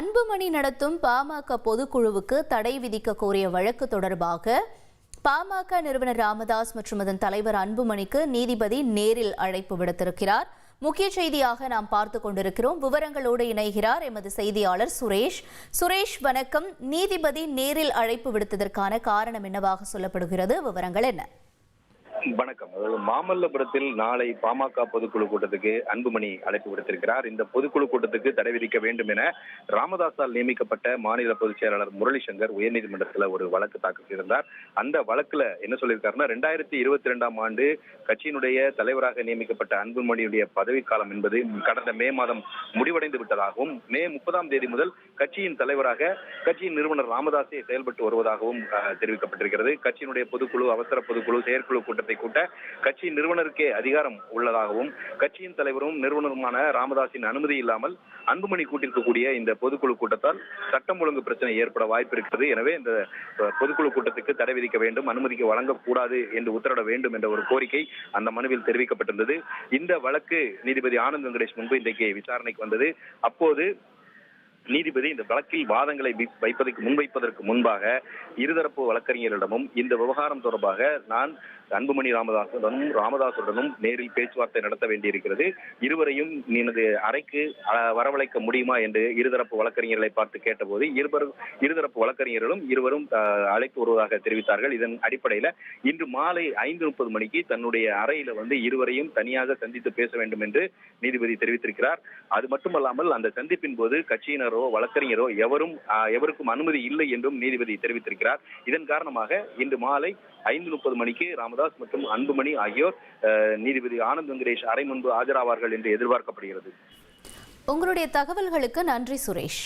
அன்புமணி நடத்தும் பாமக பொதுக்குழுவுக்கு தடை விதிக்க கோரிய வழக்கு தொடர்பாக பாமக நிறுவனர் ராமதாஸ் மற்றும் அதன் தலைவர் அன்புமணிக்கு நீதிபதி நேரில் அழைப்பு விடுத்திருக்கிறார். முக்கிய செய்தியாக நாம் பார்த்துக் கொண்டிருக்கிறோம். விவரங்களோடு இணைகிறார் எமது செய்தியாளர் சுரேஷ். வணக்கம். நீதிபதி நேரில் அழைப்பு விடுத்ததற்கான காரணம் என்னவாக சொல்லப்படுகிறது? விவரங்கள் என்ன? வணக்கம். மாமல்லபுரத்தில் நாளை பாமக பொதுக்குழு கூட்டத்துக்கு அன்புமணி அழைப்பு விடுத்திருக்கிறார். இந்த பொதுக்குழு கூட்டத்துக்கு தடை விதிக்க வேண்டும் என ராமதாஸால் நியமிக்கப்பட்ட மாநில பொதுச் செயலாளர் முரளி சங்கர் உயர்நீதிமன்றத்தில் ஒரு வழக்கு தாக்கல் செய்திருந்தார். அந்த வழக்குல என்ன சொல்லியிருக்காருன்னா, 2022ஆம் ஆண்டு கட்சியினுடைய தலைவராக நியமிக்கப்பட்ட அன்புமணியுடைய பதவிக்காலம் என்பது கடந்த மே மாதம் முடிவடைந்து விட்டதாகவும், மே 30ஆம் தேதி முதல் கட்சியின் தலைவராக கட்சியின் நிறுவனர் ராமதாஸே செயல்பட்டு வருவதாகவும் தெரிவிக்கப்பட்டிருக்கிறது. கட்சியினுடைய பொதுக்குழு, அவசர பொதுக்குழு, செயற்குழு கூட்டத்தை கூட்ட கட்சியின் நிறுவனருக்கே அதிகாரம் உள்ளதாகவும், கட்சியின் தலைவரும் நிறுவனருமான ராமதாஸின் அனுமதி இல்லாமல் அன்புமணி கூட்டிருக்கக்கூடிய இந்த பொதுக்குழு கூட்டத்தால் சட்டம் ஒழுங்கு பிரச்சனை ஏற்பட வாய்ப்பு இருக்கிறது. எனவே இந்த பொதுக்குழு கூட்டத்துக்கு தடை விதிக்க வேண்டும், அனுமதிக்கு வழங்கக்கூடாது என்று உத்தரவிட வேண்டும் என்ற ஒரு கோரிக்கை அந்த மனுவில் தெரிவிக்கப்பட்டிருந்தது. இந்த வழக்கு நீதிபதி ஆனந்த் வெங்கடேஷ் முன்பு இன்றைக்கு விசாரணைக்கு வந்தது. அப்போது நீதிபதி இந்த வழக்கில் வாதங்களை முன்வைப்பதற்கு முன்பாக இருதரப்பு வழக்கறிஞரிடமும் இந்த விவகாரம் தொடர்பாக நான் அன்புமணி ராமதாசுடனும் நேரில் பேச்சுவார்த்தை நடத்த வேண்டியிருக்கிறது, இருவரையும் எனது அறைக்கு வரவழைக்க முடியுமா என்று இருதரப்பு வழக்கறிஞர்களை பார்த்து கேட்டபோது இருதரப்பு வழக்கறிஞர்களும் இருவரும் அழைத்து வருவதாக தெரிவித்தார்கள். இதன் அடிப்படையில் இன்று மாலை 5:30 மணிக்கு தன்னுடைய அறையில இருவரையும் தனியாக சந்தித்து பேச வேண்டும் என்று நீதிபதி தெரிவித்திருக்கிறார். அது மட்டுமல்லாமல் அந்த சந்திப்பின் போது கட்சியினரோ வழக்கறிஞரோ எவருக்கும் அனுமதி இல்லை என்றும் நீதிபதி தெரிவித்திருக்கிறார். இதன் காரணமாக இன்று மாலை 5:30 மணிக்கு ராமதாஸ் மற்றும் அன்புமணி ஆகியோர் நீதிபதி ஆனந்த் வெங்கடேஷ் அறை முன்பு ஆஜராவார்கள் என்று எதிர்பார்க்கப்படுகிறது. உங்களுடைய தகவல்களுக்கு நன்றி சுரேஷ்.